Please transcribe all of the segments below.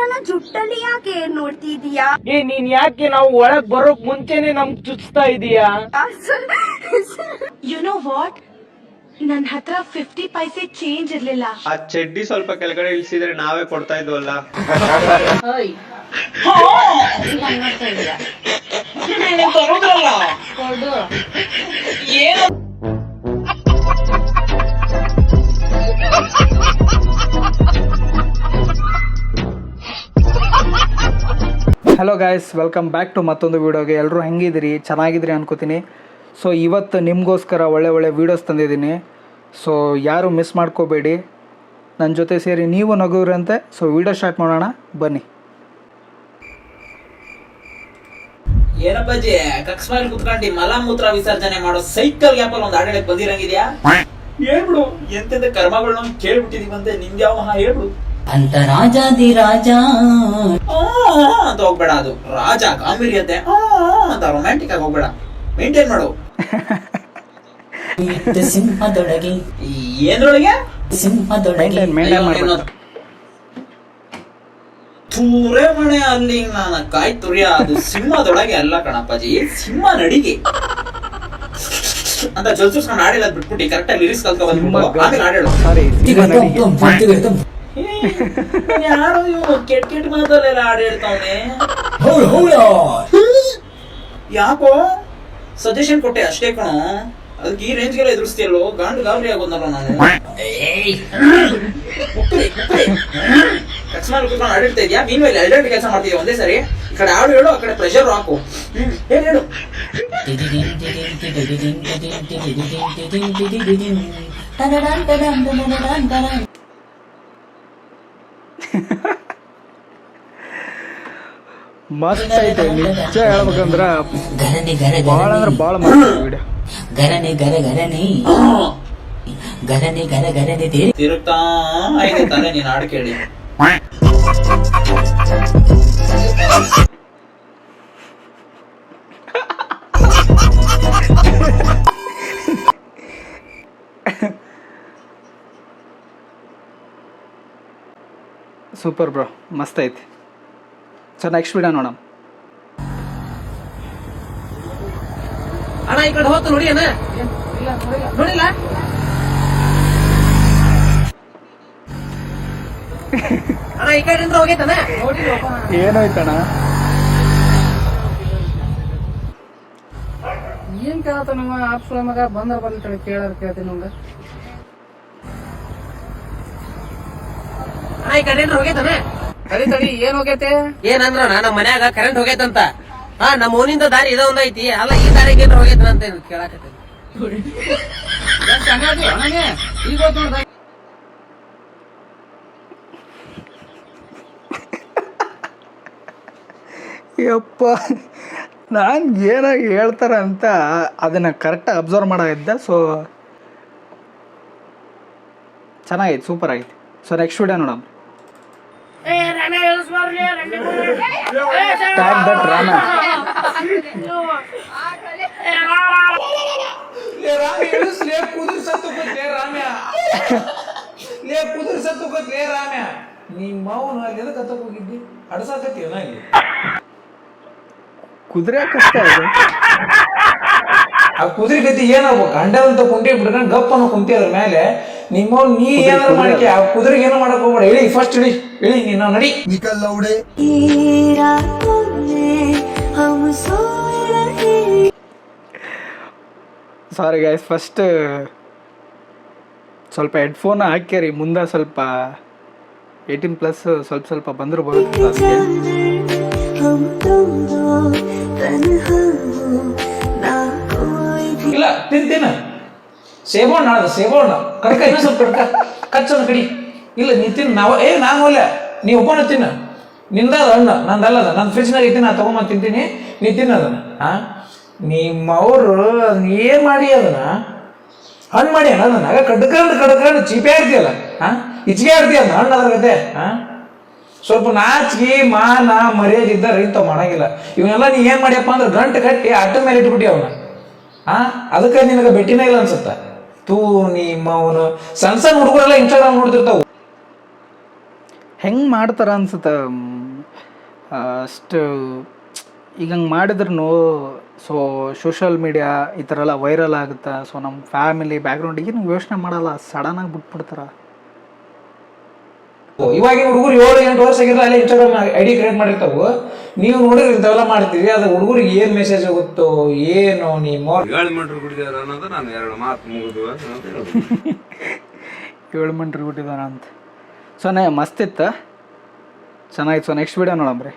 ನನ್ನ ಜುಟ್ಟಲ್ಲಿ ಯಾಕೆ ನೋಡ್ತಿದೀಯಾ? ನೀನ್ ಯಾಕೆ ನಾವು ಒಳಗ್ ಬರೋಕ್ ಮುಂಚೆನೆ ನಮ್ಗ್ ಚುಚ್ತಾ ಇದೀಯಾ? ಯು ನೋ ವಾಟ್, ನನ್ ಹತ್ರ 50 ಪೈಸೆ ಚೇಂಜ್ ಇರ್ಲಿಲ್ಲ. ಆ ಚಡ್ಡಿ ಸ್ವಲ್ಪ ಕೆಳಗಡೆ ಇಳಿಸಿದ್ರೆ ನಾವೇ ಕೊಡ್ತಾ ಇದ್ವಲ್ಲ. Hello guys, welcome back to ಮತ್ತೊಂದು ವೀಡಿಯೋಗೆ. ಎಲ್ಲರೂ ಹೆಂಗಿದ್ದೀರಿ? ಚೆನ್ನಾಗಿದ್ರಿ ಅನ್ಕೋತೀನಿ. ಸೊ ಇವತ್ತು ನಿಮಗೋಸ್ಕರ ಒಳ್ಳೆ ವೀಡಿಯೋಸ್ ತಂದಿದ್ದೀನಿ. ಸೊ ಯಾರು ಮಿಸ್ ಮಾಡ್ಕೋಬೇಡಿ, ನನ್ನ ಜೊತೆ ಸೇರಿ ನೀವು ನಗುವ್ರಂತೆ. ಸೊ ವೀಡಿಯೋ ಸ್ಟಾರ್ಟ್ ಮಾಡೋಣ ಬನ್ನಿ. ಏನಪ್ಪಾಜಿ ಕಕ್ಸ್ಮಲ್ಲಿ ಕುತ್ಕೊಂಡು ಮಲಮೂತ್ರ ವಿಸರ್ಜನೆ ಮಾಡೋ ಸೈಕಲ್ ಗ್ಯಾಪಲ್ಲಿ ಒಂದು ಆಡಳಿತ ಬಂದಿರಂಗಿದ್ಯಾ? ಹೇಳ್ಬಿಡು, ಎಂತೆಂತ ಕರ್ಮಗಳನ್ನ ಕೇಳ್ಬಿಟ್ಟಿದೀವಿ ಅಂತೆ. ನಿಂಗೆ ಯಾವ ಮಹಾ ಹೇಳ್ಬಿಡು ಅಂತ ರಾಜಾದಿ ರಾಜ ಅಂತ ಹೋಗ್ಬೇಡ. ಅದು ರಾಜ ಗಾಂಭೀರ್ಯತೆ ಅಂತ ರೊಮ್ಯಾಂಟಿಕ್ ಆಗಿ ಹೋಗ್ಬೇಡ, ಮೇಂಟೈನ್ ಮಾಡು. ಸಿಂಹದೊಳಗೆ ಏನ್ರೊಳಗೆ ಸಿಂಹದೊಳಗೆ ತೂರೇ ಮನೆ ಅಲ್ಲಿ ನಾನು ಕಾಯ್ ತುರಿಯ. ಅದು ಸಿಂಹದೊಳಗೆ ಅಲ್ಲ ಕಣಪ್ಪಾಜಿ, ಸಿಂಹ ನಡಿಗೆ ಅಂತ ಜಲ್ಸೂಸ್ಕೊಂಡು ಆಡಿಲ್ಲ ಬಿಟ್ಬಿಟ್ಟು ಕರೆಕ್ಟಾಗಿ ಲಿರಿಕ್ಸ್ ಕಲ್ತ್ಕೊ ಬಂದ್ಬಿಟ್ಟು ಆಮೇಲೆ ಆಡೇಳು. ಯಾರು ಇವು ಕೆಟ್ಟ ಕೆಟ್ಟ ಮಾತಲ್ಲೆಲ್ಲ ಹಾಡು ಹೇಳ್ತಾವನೆ. ಯಾಕೋ ಸಜೆಷನ್ ಕೊಟ್ಟೆ ಅಷ್ಟೇ ಕಣೋ, ಅದಕ್ಕೆ ಈ ರೇಂಜ್ಗೆಲ್ಲ ಎದುರಿಸ್ತಿಯಲ್ಲೋ. ಗಾಂಡು ಗಾಬರಿ ಆಗೋದ್ನಲ್ಲ ನಾನು. ಕಸ್ಮಾಲ್ ಕುತ್ಕೊಂಡು ಆಡಿರ್ತಾ ಇದೆಯಾ? ನೀನ್ ಮೇಲೆ ಎರಡೆರಡು ಕೆಲಸ ಮಾಡ್ತಿದ್ಯಾ ಒಂದೇ ಸರಿ. ಈ ಕಡೆ ಹಾಡು ಹೇಳು, ಆ ಕಡೆ ಪ್ರೆಷರ್ ಹಾಕು. ಹೇಳು ಮಸ್ತ್ ಐತೆ ನಿಜ ಹೇಳ್ಬೇಕಂದ್ರ. ಭಾಳ ಅಂದ್ರೆ ಭಾಳ ಮಸ್ತ್ ವಿಡಿಯೋ. ಗರನೆ ಗರ ಗರನೆ ಗರನೆ ಗರ ಗರನೆ ತಿರುಗ್ತಾ ಇದೆ ತಾನೆ ನೀನ್ ಹಾಡು ಕೇಳಿ. ಸೂಪರ್ ಬ್ರೋ, ಮಸ್ತ್ ಐತಿ. ಸೊ ನೆಕ್ಸ್ಟ್ ವಿಡಿಯೋ ನೋಡೋಣ. ಅಣ್ಣ ಈ ಕಡೆ ಹೋಗ್ತು ನೋಡಿ. ಅಣ್ಣ ನೋಡಿಲ್ಲ? ಅಣ್ಣ ಈ ಕಡೆ ಹೋಗೈತಣ್ಣ. ಏನಾಯ್ತಣ್ಣ? ಏನ್ ಕೇಳತ್ತ ನಮ್ಮ ಆಪ್ಸುಳ ಮಗ ಬಂದ್ರ ಬಂದ ಕೇಳಾರ ಕೇಳ್ತೀನಿ ನಮ್ಗ. ಅಣ್ಣ ಈ ಕಡೆ ಹೋಗೈತಣ್ಣ. ತಡಿ ಏನ್ ಹೋಗೈತೆ? ಏನಂದ್ರ ನಮ್ಮ ಮನ್ಯಾಗ ಕರೆಂಟ್ ಹೋಗೈತಂತ. ನಮ್ಮ ಓನಿಂದ ದಾರಿ ಇದ ಒಂದೈತಿ, ಅಲ್ಲ ಈ ದಾರಿಗೆ ಏನ್ ಹೋಗೈತನ ಅಂತ ಕೇಳಾಕತ್ತಿ. ಈಗ ಯಪ್ಪ, ನಾನು ಏನಾಗಿ ಹೇಳ್ತಾರೆ ಅಂತ ಅದನ್ನು ಕರೆಕ್ಟಾಗಿ ಅಬ್ಸರ್ವ್ ಮಾಡಾಗಿದ್ದೆ. ಸೊ ಚೆನ್ನಾಗೈತೆ, ಸೂಪರ್ ಆಗೈತಿ. ಸೊ ನೆಕ್ಸ್ಟ್ ವಿಡಿಯೋ ನೋಡೋಣ. Tag that Rama. ಕುದುರೆ ಕಷ್ಟ ಇದೆ. ಆ ಕುದುರೆ ಗತಿ ಏನಾಗ್ಬೇಕು? ಗಂಡದಂತ ಕುಂಟಿ ಬಿಡ್ಕೊಂಡು ಗಪ್ ಅನ್ನೋ ಕುಂತಿ ಅದ್ರ ಮೇಲೆ ನಿಮ್ಮ ನೀ ಏನಾದ್ರು ಮಾಡಿಕೆ ಆ ಕುದುರೆಗೆ ಏನೋ ಮಾಡಕ್ ಹೋಗ್ಬೇಡ. ಇಳಿ, ಫಸ್ಟ್ ಇಳಿ ನೀನು ನಡಿ. ಸಾರಿ ಗೈಸ್, ಫಸ್ಟ್ ಸ್ವಲ್ಪ ಹೆಡ್ಫೋನ್ ಹಾಕ್ಯಾರಿ. ಮುಂದೆ ಸ್ವಲ್ಪ 18+ ಸ್ವಲ್ಪ ಬಂದರೂ ಬರುತ್ತೆ. ಇಲ್ಲ ತಿಂತೀನ ಸೇಬೋಣ, ಸೇಬೋಣ ಕಡ್ಕ, ಇನ್ನೂ ಸ್ವಲ್ಪ ಕಡ್ಕ ಕಚ್ಚನ ಕಡಿ. ಇಲ್ಲ ನೀ ತಿನ್, ನಾನು ಒಲ್ಲ, ನೀ ಒಬ್ಬನ ತಿನ್ನ. ನಿಂದ ಹಣ್ಣ, ನಂದಲ್ಲದ, ನನ್ನ ಫ್ರಿಜ್ನಾಗ ಐತಿ, ನಾ ತಗೊಂಬಂದು ತಿಂತೀನಿ, ನೀ ತಿನ್ನದನ್ನ. ನಿಮ್ಮವರು ಏನ್ ಮಾಡಿ ಅದನ್ನ ಹಣ್ಣು ಮಾಡಿ ಅದನ್ನ ಕಡ್ಕೊಂಡು ಚೀಪೆ ಆಡ್ತೀಯಲ್ಲ, ಇಚ್ಗೆ ಆಡ್ತೀಯಲ್ಲ ಹಣ್ಣು ಅದ್ರ ಗತೆ. ಸ್ವಲ್ಪ ನಾಚಿಗೆ ಮಾನ ಮರ್ಯಾದೆ ಇದ್ದ ಇಂಥವ್ ಮಾಡಂಗಿಲ್ಲ. ಇವನ್ನೆಲ್ಲ ನೀ ಏನ್ ಮಾಡಿಯಪ್ಪ ಅಂದ್ರೆ ಗಂಟು ಕಟ್ಟಿ ಅಟ್ಟ ಮೇಲೆ ಇಟ್ಬಿಟ್ಟಿ ಅವನ. ಅದಕ್ಕೆ ನಿನಗೆ ಭೇಟಿನೇ ಇಲ್ಲ ಅನ್ಸುತ್ತ. ತೂ ನಿಮ್ಮ ಅವನು ಸಣ್ಣ ಹುಡುಗರೆಲ್ಲ ಇನ್ಸ್ಟಾಗ್ರಾಮ್ ನೋಡ್ತಿರ್ತಾವು. ಹೆಂಗೆ ಮಾಡ್ತಾರ ಅನ್ಸುತ್ತೆ. ಅಷ್ಟು ಈಗ ಹಂಗೆ ಮಾಡಿದ್ರು ಸೊ ಸೋಷಲ್ ಮೀಡಿಯಾ ಈ ಥರ ಎಲ್ಲ ವೈರಲ್ ಆಗುತ್ತೆ. ಸೊ ನಮ್ಮ ಫ್ಯಾಮಿಲಿ ಬ್ಯಾಕ್ಗ್ರೌಂಡಿಗೆ ನೀವು ಯೋಚನೆ ಮಾಡಲ್ಲ, ಸಡನ್ನಾಗಿ ಬಿಟ್ಬಿಡ್ತಾರ. ಇವಾಗಿನ ಹುಡುಗರು 7-8 ವರ್ಷ ಆಗಿದ್ರೆ ಅಲ್ಲಿ ಇನ್ಸ್ಟಾಗ್ರಾಮ್ ಐಡಿ ಕ್ರಿಯೇಟ್ ಮಾಡಿರ್ತಾವು. ನೀವು ನೋಡಿದ್ರೆ ಇಂಥವೆಲ್ಲ ಮಾಡ್ತೀರಿ, ಅದು ಹುಡುಗರಿಗೆ ಏನು ಮೆಸೇಜ್ ಹೋಗುತ್ತೋ ಏನು. ನಿಮ್ಮ 7 ಮಂಟ್ರು ಕುಡಿದಾರ ಅನ್ನೋದು ನಾನು 2 ಮಾತು ಮುಗಿದು 7 ಮಂಟ್ರು ಬಿಟ್ಟಿದಾರ ಅಂತ. ಸೊ ಮಸ್ತ್ ಇತ್ತು, ಚೆನ್ನಾಗಿತ್ತು. ಸೊ ನೆಕ್ಸ್ಟ್ ವಿಡಿಯೋ ನೋಡಮ್ರಿ.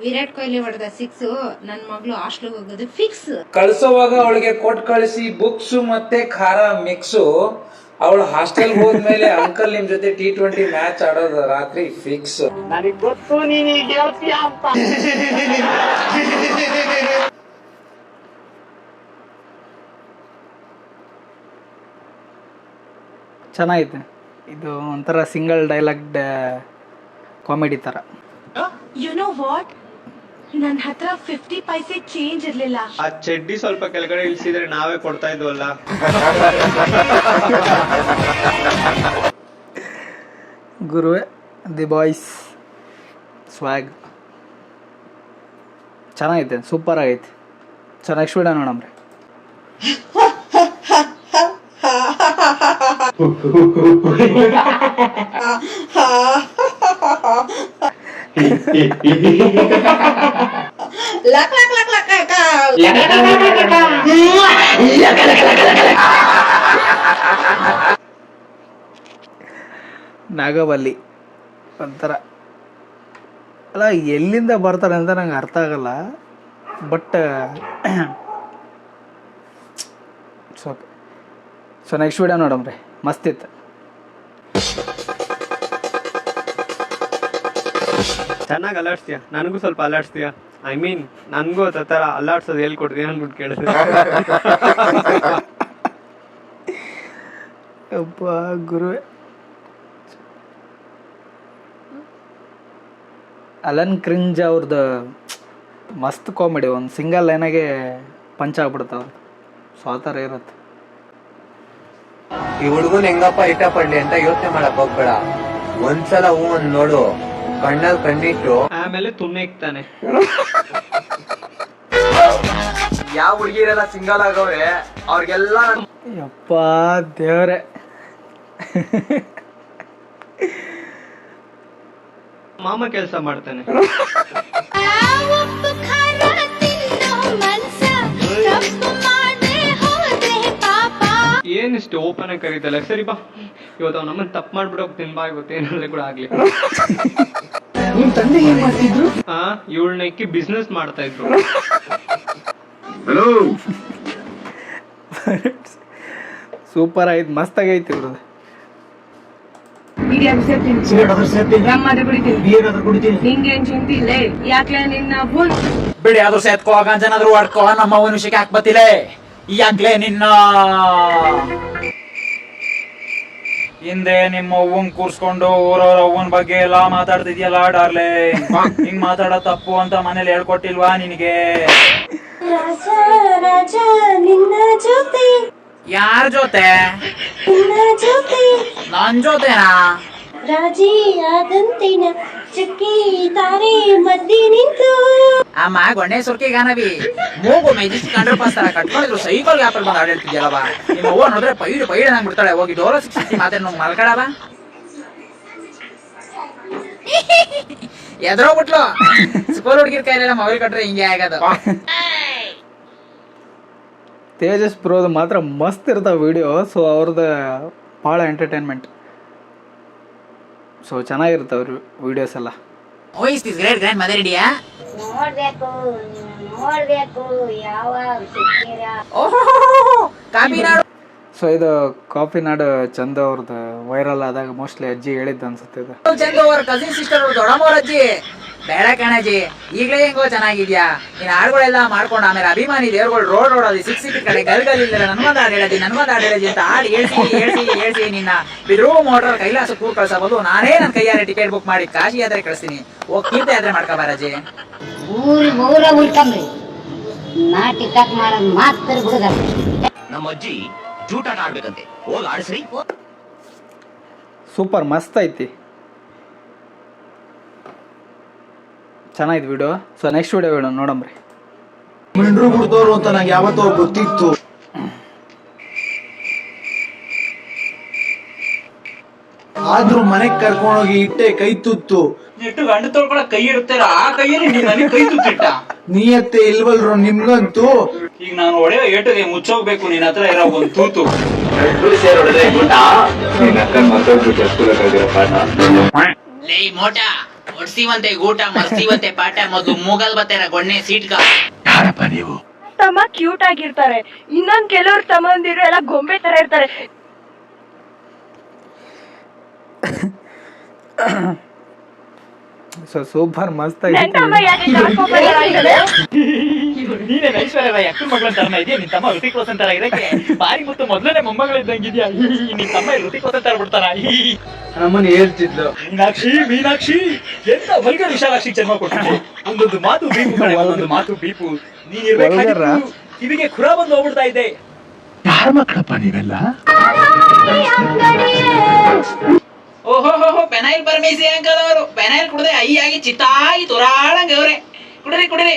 ವಿರಾಟ್ ಕೊಹ್ಲಿ ಹೊಡೆದ 6, ನನ್ನ ಮಗಳು ಹಾಸ್ಟೆಲ್ ಹೋಗೋದು ಫಿಕ್ಸ್. ಕಳ್ಸೋವಾಗ ಅವಳಿಗೆ ಕೊಟ್ಟು ಕಳಿಸಿ ಬುಕ್ಸ್ ಮತ್ತೆ ಖಾರ ಮಿಕ್ಸು. ಅವಳು ಹಾಸ್ಟೆಲ್ ಹೋದ್ಮೇಲೆ ಅಂಕಲ್ ನಿಮ್ ಜೊತೆ T20 ಮ್ಯಾಚ್ ಆಡೋದು ರಾತ್ರಿ ಫಿಕ್ಸ್. ಚೆನ್ನಾಗಿದೆ. ಇದು ಒಂಥರ ಸಿಂಗಲ್ ಡೈಲಾಗ್ ಕಾಮಿಡಿ ಥರ. ಯು ನೋ ವಾಟ್, ನನ್ನ ಹತ್ರ 50 ಪೈಸೆ ಚೇಂಜ್ ಇರ್ಲಿಲ್ಲ. ಆ ಚಡ್ಡಿ ಸ್ವಲ್ಪ ಕೆಳಗಡೆ ಇಳಿಸಿದ್ರೆ ನಾವೇ ಕೊಡ್ತಾ ಇದ್ವಲ್ಲ. ಗುರುವೆ ದಿ ಬಾಯ್ಸ್ ಸ್ವ್ಯಾಗ್ ಚೆನ್ನಾಗೈತೆ, ಸೂಪರ್ ಆಗೈತೆ. ಸೊ ನೆಕ್ಸ್ಟ್ ವಿಡಿಯೋ ನೋಡಮ್ರಿ. ನಾಗವಲ್ಲಿ ಒಂಥರ ಅಲ್ಲ, ಎಲ್ಲಿಂದ ಬರ್ತಾರೆ ಅಂತ ನಂಗೆ ಅರ್ಥ ಆಗಲ್ಲ. ಬಟ್ ಸೊ ನೆಕ್ಸ್ಟ್ ವಿಡಿಯೋ ನೋಡಮ್ರಿ, ಮಸ್ತ್ ಇತ್ತು. ಚೆನ್ನಾಗಿ ಅಲ್ಲಾಡ್ಸ್ತೀಯ, ನನಗೂ ಸ್ವಲ್ಪ ಅಲ್ಲಾಡ್ಸ್ತೀಯ. ಐ ಮೀನ್ ನನಗೂ ಆ ಥರ ಅಲ್ಲಾಡ್ಸೋದು ಹೇಳ್ಕೊಡ್ತೀನಿ ಅಂದ್ಬಿಟ್ಟು ಕೇಳಿದ್ರೆ. ಅಪ್ಪ ಗುರುವೆ. ಅಲನ್ ಕ್ರಿಂಜ್ ಅವ್ರದ್ದು ಮಸ್ತ್ ಕಾಮಿಡಿ, ಒಂದು ಸಿಂಗಲ್ ಲೈನಾಗೆ ಪಂಚ್ ಆಗ್ಬಿಡ್ತಾವ. ಸೊ ಆ ಥರ ಇರುತ್ತೆ. ಈ ಹುಡುಗನ್ ಹೆಂಗಪ್ಪ ಇಷ್ಟಪಡ್ಲಿ ಅಂತ ಯೋಚನೆ ಮಾಡಕ್ ಹೋಗ್ಬೇಡ. ಒಂದ್ಸಲ ಹೂ ಒಂದ್ ನೋಡು, ಕಣ್ಣಲ್ಲಿ ಕಣ್ಣಿಟ್ಟು ಆಮೇಲೆ ತುನ್ನೆ ಇಕ್ತಾನೆ. ಯಾವ ಹುಡುಗಿರೆಲ್ಲ ಸಿಂಗಲ್ ಆಗವ್ರೆ ಅವ್ರಿಗೆಲ್ಲ ಯಪ್ಪ ದೇವ್ರೆ. ಮಾಮ ಕೆಲಸ ಮಾಡ್ತಾನೆ. ಏನಿಷ್ಟು ಓಪನ್ ಆಗಿ ಕರೀತಲ್ಲ. ಸರಿ ಬಾ, ಇವತ್ತು ಅವ್ನ ನಮ್ಮನ್ನ ತಪ್ಪು ಮಾಡ್ಬಿಟ್ಟು ಹೋಗ್ತೀನಿ ಬಾ, ಇವತ್ತು ಏನಾದ್ರೆ ಕೂಡ ಆಗ್ಲಿ. ಇವಳನ್ನ ಇಕ್ಕಿ ಬಿಸ್ನೆಸ್ ಮಾಡ್ತಾ ಇದ್ರು. ಸೂಪರ್ ಆಯ್ತು, ಮಸ್ತ್ ಆಗೈತಿ ಇವ್ರದ್ದು. ಬಿಡಿ ಅದು ಸೇತ್ಕೋ ಗಂಜನಾದ್ರು ಹೊಡ್ಕೋ, ನಮ್ಮ ಅವನ ವಿಷಯಕ್ಕೆ ಹಾಕ್ ಬತ್ತಿಲೆ. ಯಾಕ್ಲೆ ನಿನ್ನ ಹಿಂದೆ ನಿಮ್ಮ ಅವ್ವನ್ ಕೂರ್ಸ್ಕೊಂಡು ಊರವ್ರ ಅವ್ವನ್ ಬಗ್ಗೆ ಎಲ್ಲಾ ಮಾತಾಡ್ತಿದ್ಯಲ್ಲ ಡಾರ್ಲೆ. ಹಿಂಗ್ ಮಾತಾಡೋ ತಪ್ಪು ಅಂತ ಮನೇಲಿ ಹೇಳ್ಕೊಟ್ಟಿಲ್ವಾ ನಿನಗೆ? ಯಾರ ಜೊತೆ? ನನ್ ಜೊತೆನಾ? ಅಮ್ಮ ಗೊಣ್ಣೆ ಸುರ್ಕಿ ಗಾನವಿ ಮೂಗು ಮೆಜಿಸ್ ಕಂಡ್ರೆ ಪಾಸ್ತಾರ ಕಟ್ಕೊಂಡಿದ್ರು ಸೈಕಲ್ ವ್ಯಾಪಾರ ಬಂದು ಆಡೇಳ್ತಿದ್ಯಲ್ಲವ. ನಿಮ್ಮ ಅವ್ವ ನೋಡಿದ್ರೆ ಪೈಡ್ ನಂಗ್ ಬಿಡ್ತಾಳೆ. ಹೋಗಿ ಡೋಲ 660 ಮಾತಾಡಿ ನೋಡ್ ಮಲ್ಕಡವ. ಎದ್ರೋಗ್ಬಿಟ್ಲು. ಸ್ಕೂಲ್ ಹುಡುಗಿರ್ ಕೈಲೆಲ್ಲ ಮೊಬೈಲ್ ಕಟ್ರೆ ಹಿಂಗೆ ಆಗದು. ತೇಜಸ್ ಪ್ರೋದು ಮಾತ್ರ ಮಸ್ತ್ ಇರ್ತಾವ ವಿಡಿಯೋ. ಸೊ ಅವ್ರದ್ದು ಭಾಳ ಎಂಟರ್ಟೈನ್ಮೆಂಟ್. ಸೊ ಚೆನ್ನಾಗಿರ್ತಾವ್ರಿ ವಿಡಿಯೋಸ್ ಎಲ್ಲ. Is this great grand mother India? ನೋಡ್ಬೇಕು ಯಾವಾಗ ಸಿಕ್ಕಿರಾ. ಕಾಪಿನಾಡು. ಸೊ ಇದು ಕಾಫಿನಾಡು ಚಂದ ಅವ್ರದ್ದು ವೈರಲ್ ಆದಾಗ ಮೋಸ್ಟ್ಲಿ ಅಜ್ಜಿ ಹೇಳಿದ್ದು ಅನ್ಸುತ್ತೆ ಇದು. ಚಂದ ಅವ್ರ ಕಸಿನ್ ಸಿಸ್ಟರ್ ದೊಡ್ಡಮ್ಮವ್ರ ಅಜ್ಜಿ. ಬೇಡ ಕಣಜ್ಜಿ, ಈಗ್ಲೇ ಹೆಂಗೋ ಚೆನ್ನಾಗಿದ್ಯಾ. ನೀನ್ ಹಾಡುಗಳೆಲ್ಲ ಮಾಡ್ಕೊಂಡು ಆಮೇಲೆ ಅಭಿಮಾನಿ ದೇವ್ರುಗಳು ರೋಡ್ ರೋಡೋದು 6 ಕಡೆ ಗಲ್ಗಲಿಲ್ಲ ನನ್ಗೊಂದು ಹಾಡು ಹೇಳದಿ ಅಂತ ಹಾಡು ಹೇಳ್ಸಿ ನಿನ್ನ ಬಿದ್ರು ಮೋಟರ್ ಕೈಲಾಸ ಕೂರ್ ಕಳ್ಸಬಹುದು. ನಾನೇ ನನ್ನ ಕೈಯಾರೆ ಟಿಕೆಟ್ ಬುಕ್ ಮಾಡಿ ಕಾಶಿ ಯಾತ್ರೆ ಕಳಿಸ್ತೀನಿ. ಹೋಗಿ ತೀರ್ಥ ಯಾತ್ರೆ ಮಾಡ್ಕೊಬಾರಜ್ಜಿ. ಊರ ಉಳ್ಕಂಬ್ರಿ, ನಾ ಟಿಕೆಟ್ ಮಾಡೋದ್ ಮಾತ್ರ ಬಿಡುದ. ನಮ್ಮ ಅಜ್ಜಿ ಜೂಟಾಟ ಆಡ್ಬೇಕಂತೆ, ಹೋಗಿ ಆಡಿಸ್ರಿ. ಸೂಪರ್ ಮಸ್ತ್ ಐತಿ. ಚೆನ್ನಾಗಿದೆ ವಿಡಿಯೋ. ಸೊ ನೆಕ್ಸ್ಟ್ ವಿಡಿಯೋ ನೋಡಮ್ರಿ. ಮಿಂಡ್ರು ಬಿಡ್ದವ್ರು ಅಂತ ನಂಗೆ ಯಾವತ್ತೋ ಗೊತ್ತಿತ್ತು. ಆದ್ರೂ ಮನೆಗ್ ಕರ್ಕೊಂಡೋಗಿ ಇಟ್ಟೆ ಕೈ ತುತ್ತು. ಇಟ್ಟು ಗಂಡು ತೊಳ್ಕೊಳಕ್ ಕೈ ಇಡ್ತಾರ, ಆ ಕೈಯಲ್ಲಿ ನೀನ್ ನನಗೆ ಕೈ ತುತ್ತಿಟ್ಟ. ನೀಯತ್ತೆ ಇಲ್ವಲ್ರು ನಿಮ್ಗಂತೂ. ಈಗ ನಾನು ಹೊಡೆಯೋ ಏಟಿಗೆ ಮುಚ್ಚೋಗ್ಬೇಕು ನಿನ್ ಹತ್ರ ಇರೋ ಒಂದ್ ತೂತು. ಲೇ ಮೋಟ ಹೊಡ್ಸಿವಂತೆ ಗೂಟ ಮರ್ಸಿವಂತೆ ಪಾಠ ಮೊದ್ಲು ಮೂಗಲ್ ಬತ್ತಾರ ಗೊಣ್ಣೆ ಸೀಟ್ಗ. ಯಾರಪ್ಪ ನೀವು? ತಮ್ಮ ಕ್ಯೂಟ್ ಆಗಿರ್ತಾರೆ, ಇನ್ನೊಂದ್ ಕೆಲವ್ರು ತಮ್ಮಂದಿರು ಎಲ್ಲ ಗೊಂಬೆ ತರ ಇರ್ತಾರೆ. ಸೊ ಸೂಪರ್ ಮಸ್ತ್ ನನ್ ತಮ್ಮ ಯಾಕೆ ಕರ್ಕೊಂಡ್ಬಂದಿದ್ದಾರೆ? ನೀನೇನ್ ಐಶ್ವರ್ಯ ರಾಯ್ ಅಕ್ಕನ ಮಗಳ ತರ ಇದೆಯಾ? ನಿನ್ ತಮ್ಮ ಋತಿಕ್ ರೋಷನ್ ತರ ಇರಕ್ಕೆ ಬಾರಿ ಮತ್ತು ಮೊದ್ಲನೇ ಮೊಮ್ಮಗಳ ಇದ್ದಂಗಿದ್ಯಾ. ನಿನ್ ತಮ್ಮ ಋತಿಕ್ ರೋಷನ್ ತರ ಬಿಡ್ತಾರ. ನಮ್ಮನ್ನ ಹೇಳ್ತಿದ್ಲು, ಮೀನಾಕ್ಷಿ ಎಂತ ವಲ್ಗರ್ ವಿಶಾಲಾಕ್ಷಿ ಜನ್ಮ ಕೊಟ್ಟಿದ್ದೆ. ಒಂದೊಂದು ಮಾತು ಬೀಪು ಕಣೆ, ಒಂದೊಂದು ಮಾತು ಬೀಪು. ನೀನ್ ಇರ್ಬೇಕಾಗಿತ್ತು ಕಿವಿಗೆ ಖುರ ಬಂದು ಹೋಗ್ಬಿಡ್ತಾ ಇದ್ದೆ. ಯಾರ ಮಕ್ಕಳಪ್ಪ ನೀವೆಲ್ಲ? ಓಹೋ ಪೆನೈಲ್ ಪರಮೇಸಿ ಅಂಕಲ್ ಅವರು ಪೆನೈಲ್ ಕುಡದೆ ಅಯ್ಯಾಗಿ ಚಿತ್ತಾಗಿ ತುರಾಳಂಗ ಅವ್ರೆ. ಕುಡ್ರಿ ಕುಡ್ರಿ.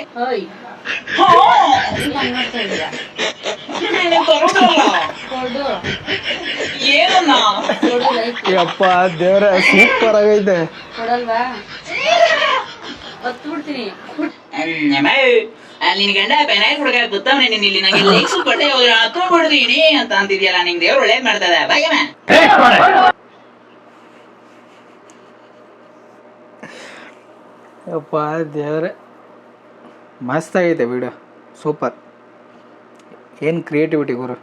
ಏನನ್ನ ಯಪ್ಪ ದೇವ್ರ ಸೂಪರ್ ಆಗೈತೆ. ನಿನ್ ಗಂಡ ಪೆನೈಲ್ ಕುಡ್ಕ ಗೊತ್ತವನೇ ನೀನ್ ಇಲ್ಲಿ ನಂಗೆ ಲೈಕ್ಸ್ ಕೊಟ್ಟೆ ಹೋದ್ರೆ ಹತ್ತು ಬಿಡ್ತೀನಿ ಅಂತ ಅಂತಿದ್ಯಲ್ಲ. ನಿಂಗೆ ದೇವ್ರು ಒಳ್ಳೇದ್ ಮಾಡ್ತದ ಬಾಯಮ್ಮ. ಯಪ್ಪ ದೇವ್ರೆ ಮಸ್ತ್ ಆಗೈತೆ ವಿಡಿಯೋ, ಸೂಪರ್. ಏನು ಕ್ರಿಯೇಟಿವಿಟಿ ಗುರು,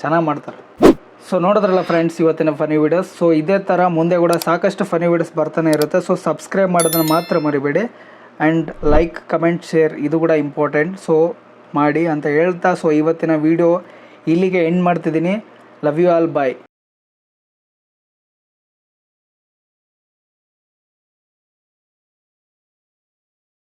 ಚೆನ್ನಾಗಿ ಮಾಡ್ತಾರೆ. ಸೊ ನೋಡಿದ್ರಲ್ಲ ಫ್ರೆಂಡ್ಸ್ ಇವತ್ತಿನ ಫನಿ ವೀಡಿಯೋಸ್. ಸೊ ಇದೇ ಥರ ಮುಂದೆ ಕೂಡ ಸಾಕಷ್ಟು ಫನಿ ವೀಡಿಯೋಸ್ ಬರ್ತಾನೆ ಇರುತ್ತೆ. ಸೊ ಸಬ್ಸ್ಕ್ರೈಬ್ ಮಾಡೋದನ್ನು ಮಾತ್ರ ಮರಿಬೇಡಿ. ಆ್ಯಂಡ್ ಲೈಕ್ ಕಮೆಂಟ್ ಶೇರ್ ಇದು ಕೂಡ ಇಂಪಾರ್ಟೆಂಟ್. ಸೊ ಮಾಡಿ ಅಂತ ಹೇಳ್ತಾ ಸೊ ಇವತ್ತಿನ ವಿಡಿಯೋ ಇಲ್ಲಿಗೆ ಎಂಡ್ ಮಾಡ್ತಿದ್ದೀನಿ. Love you all, bye.